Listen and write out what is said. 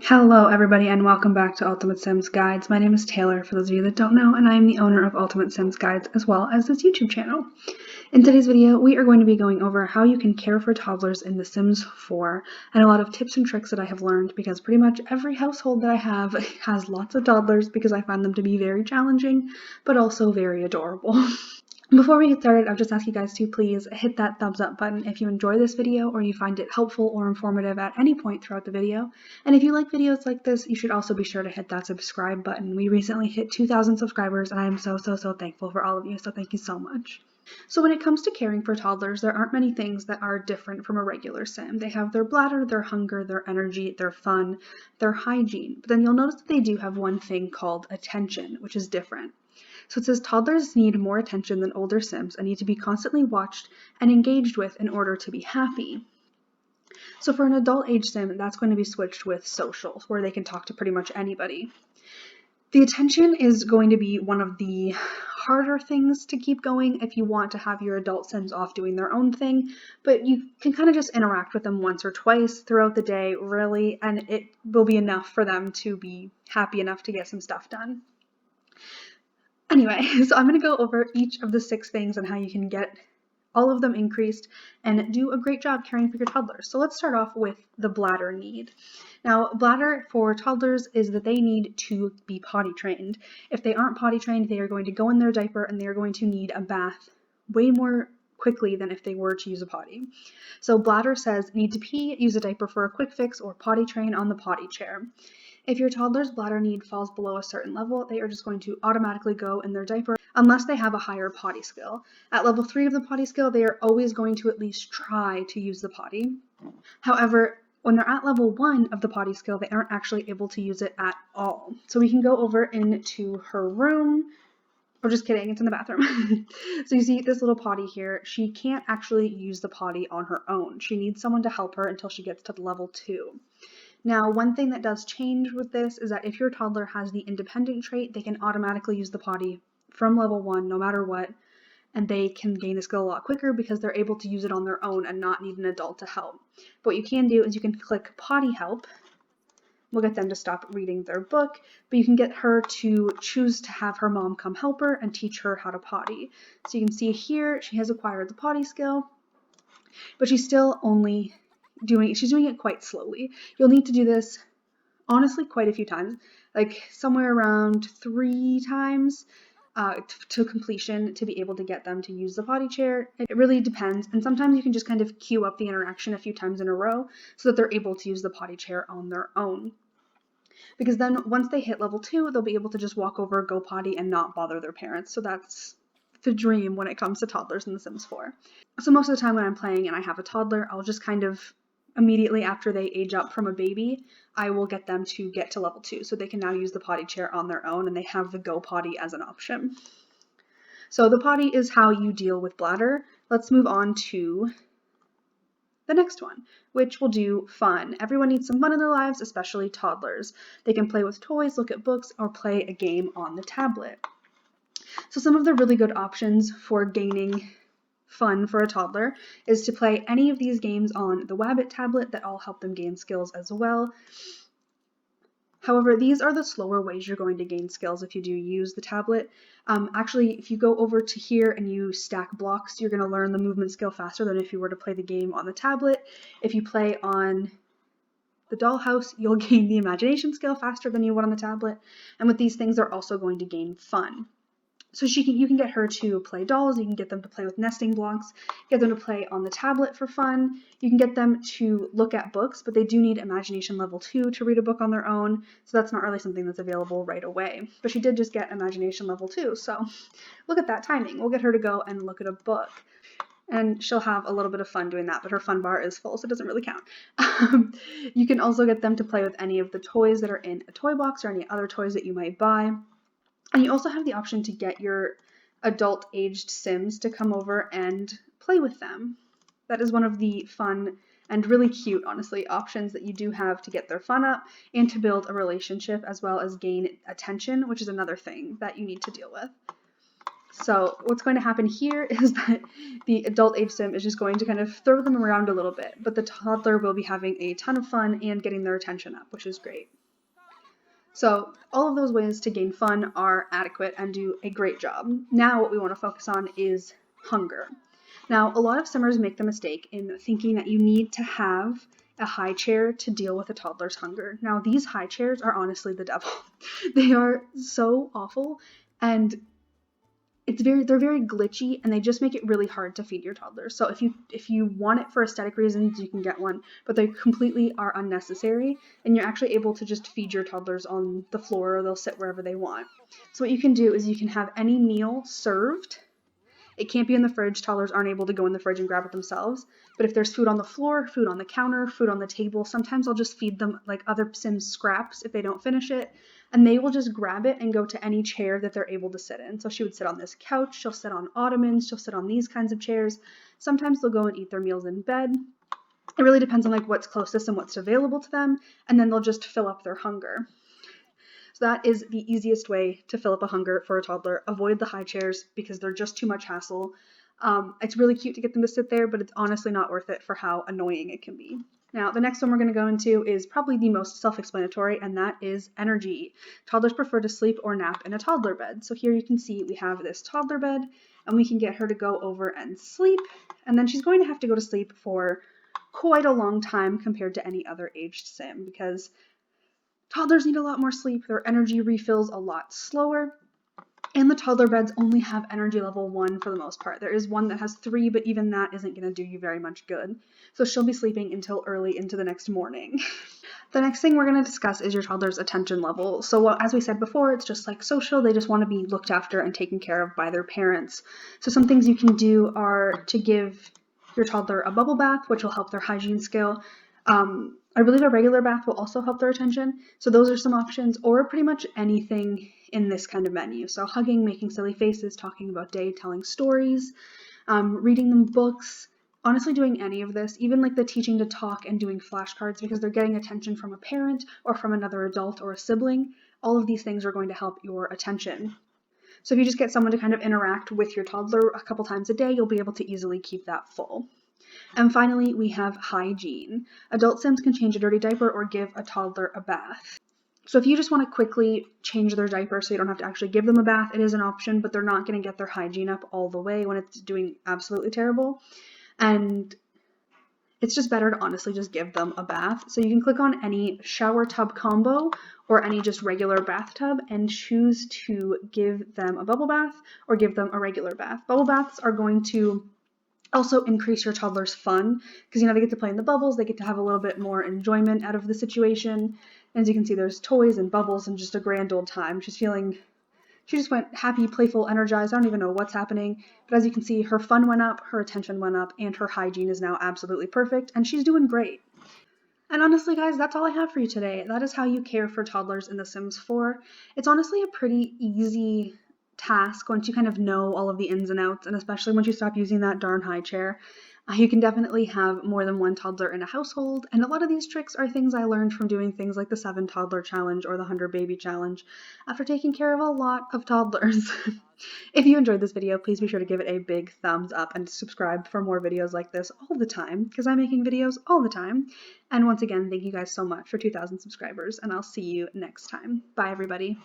Hello everybody and welcome back to Ultimate Sims Guides. My name is Taylor, for those of you that don't know, and I am the owner of Ultimate Sims Guides as well as this YouTube channel. In today's video, we are going to be going over how you can care for toddlers in The Sims 4 and a lot of tips and tricks that I have learned because pretty much every household that I have has lots of toddlers because I find them to be very challenging but also very adorable. Before we get started, I'll just ask you guys to please hit that thumbs up button if you enjoy this video or you find it helpful or informative at any point throughout the video. And if you like videos like this, you should also be sure to hit that subscribe button. We recently hit 2,000 subscribers and I am so thankful for all of you, so thank you so much. So when it comes to caring for toddlers, there aren't many things that are different from a regular sim. They have their bladder, their hunger, their energy, their fun, their hygiene. But then you'll notice that they do have one thing called attention, which is different. So it says toddlers need more attention than older Sims and need to be constantly watched and engaged with in order to be happy. So for an adult age Sim, that's going to be switched with social, where they can talk to pretty much anybody. The attention is going to be one of the harder things to keep going if you want to have your adult Sims off doing their own thing, but you can kind of just interact with them once or twice throughout the day, really, and it will be enough for them to be happy enough to get some stuff done. Anyway, so I'm going to go over each of the 6 things and how you can get all of them increased and do a great job caring for your toddlers. So let's start off with the bladder need. Now, bladder for toddlers is that they need to be potty trained. If they aren't potty trained, they are going to go in their diaper and they are going to need a bath way more quickly than if they were to use a potty. So bladder says need to pee, use a diaper for a quick fix, or potty train on the potty chair. If your toddler's bladder need falls below a certain level, they are just going to automatically go in their diaper unless they have a higher potty skill. At level 3 of the potty skill, they are always going to at least try to use the potty. However, when they're at level 1 of the potty skill, they aren't actually able to use it at all. So we can go over into her room. Or just kidding, it's in the bathroom. So you see this little potty here. She can't actually use the potty on her own. She needs someone to help her until she gets to level 2. Now, one thing that does change with this is that if your toddler has the independent trait, they can automatically use the potty from level 1 no matter what, and they can gain the skill a lot quicker because they're able to use it on their own and not need an adult to help. But what you can do is you can click potty help. We'll get them to stop reading their book, but you can get her to choose to have her mom come help her and teach her how to potty. So you can see here she has acquired the potty skill, but she's still only she's doing it quite slowly. You'll need to do this honestly quite a few times, like somewhere around 3 times to completion to be able to get them to use the potty chair. It really depends, and sometimes you can just kind of queue up the interaction a few times in a row so that they're able to use the potty chair on their own. Because then once they hit level 2, they'll be able to just walk over, go potty, and not bother their parents. So that's the dream when it comes to toddlers in The Sims 4. So most of the time when I'm playing and I have a toddler, I'll just kind of immediately after they age up from a baby, I will get them to get to level 2 so they can now use the potty chair on their own and they have the go potty as an option. So the potty is how you deal with bladder. Let's move on to the next one, which will do fun. Everyone needs some fun in their lives, especially toddlers. They can play with toys, look at books, or play a game on the tablet. So some of the really good options for gaining fun for a toddler is to play any of these games on the Wabbit tablet that all help them gain skills as well. However, these are the slower ways you're going to gain skills if you do use the tablet. Actually, if you go over to here and you stack blocks, you're going to learn the movement skill faster than if you were to play the game on the tablet. If you play on the dollhouse, you'll gain the imagination skill faster than you would on the tablet. And with these things, they're also going to gain fun. So you can get her to play dolls, you can get them to play with nesting blocks, get them to play on the tablet for fun, you can get them to look at books, but they do need imagination level 2 to read a book on their own, so that's not really something that's available right away. But she did just get imagination level 2, so look at that timing. We'll get her to go and look at a book. And she'll have a little bit of fun doing that, but her fun bar is full, so it doesn't really count. You can also get them to play with any of the toys that are in a toy box or any other toys that you might buy. And you also have the option to get your adult-aged Sims to come over and play with them. That is one of the fun and really cute, honestly, options that you do have to get their fun up and to build a relationship as well as gain attention, which is another thing that you need to deal with. So what's going to happen here is that the adult age sim is just going to kind of throw them around a little bit, but the toddler will be having a ton of fun and getting their attention up, which is great. So all of those ways to gain fun are adequate and do a great job. Now what we want to focus on is hunger. Now, a lot of simmers make the mistake in thinking that you need to have a high chair to deal with a toddler's hunger. Now, these high chairs are honestly the devil. They are so awful, and they're very glitchy, and they just make it really hard to feed your toddler. So if you want it for aesthetic reasons, you can get one, but they completely are unnecessary, and you're actually able to just feed your toddlers on the floor, or they'll sit wherever they want. So what you can do is you can have any meal served. It can't be in the fridge. Toddlers aren't able to go in the fridge and grab it themselves. But if there's food on the floor, food on the counter, food on the table, sometimes I'll just feed them like other Sims scraps if they don't finish it. And they will just grab it and go to any chair that they're able to sit in. So she would sit on this couch, she'll sit on ottomans, she'll sit on these kinds of chairs. Sometimes they'll go and eat their meals in bed. It really depends on like what's closest and what's available to them. And then they'll just fill up their hunger. So that is the easiest way to fill up a hunger for a toddler. Avoid the high chairs because they're just too much hassle. It's really cute to get them to sit there, but it's honestly not worth it for how annoying it can be. Now, the next one we're going to go into is probably the most self-explanatory, and that is energy. Toddlers prefer to sleep or nap in a toddler bed. So here you can see we have this toddler bed, and we can get her to go over and sleep, and then she's going to have to go to sleep for quite a long time compared to any other aged sim because toddlers need a lot more sleep, their energy refills a lot slower, and the toddler beds only have energy level 1 for the most part. There is one that has 3, but even that isn't going to do you very much good. So she'll be sleeping until early into the next morning. The next thing we're going to discuss is your toddler's attention level. So as we said before, it's just like social. They just want to be looked after and taken care of by their parents. So some things you can do are to give your toddler a bubble bath, which will help their hygiene skill. I believe a regular bath will also help their attention. So those are some options, or pretty much anything in this kind of menu. So hugging, making silly faces, talking about day, telling stories, reading them books, honestly doing any of this, even like the teaching to talk and doing flashcards because they're getting attention from a parent or from another adult or a sibling. All of these things are going to help your attention. So if you just get someone to kind of interact with your toddler a couple times a day, you'll be able to easily keep that full. And finally, we have hygiene. Adult Sims can change a dirty diaper or give a toddler a bath. So if you just want to quickly change their diaper so you don't have to actually give them a bath, it is an option, but they're not going to get their hygiene up all the way when it's doing absolutely terrible. And it's just better to honestly just give them a bath. So you can click on any shower tub combo or any just regular bathtub and choose to give them a bubble bath or give them a regular bath. Bubble baths are going to also increase your toddler's fun because, they get to play in the bubbles, they get to have a little bit more enjoyment out of the situation. As you can see, there's toys and bubbles and just a grand old time. She just went happy, playful, energized. I don't even know what's happening, but as you can see, her fun went up, her attention went up, and her hygiene is now absolutely perfect, and she's doing great. And honestly, guys, that's all I have for you today. That is how you care for toddlers in The Sims 4. It's honestly a pretty easy task once you kind of know all of the ins and outs, and especially once you stop using that darn high chair. You can definitely have more than one toddler in a household, and a lot of these tricks are things I learned from doing things like the 7 toddler challenge or the 100 baby challenge after taking care of a lot of toddlers. If you enjoyed this video, please be sure to give it a big thumbs up and subscribe for more videos like this all the time, because I'm making videos all the time. And once again, thank you guys so much for 2,000 subscribers, and I'll see you next time. Bye, everybody.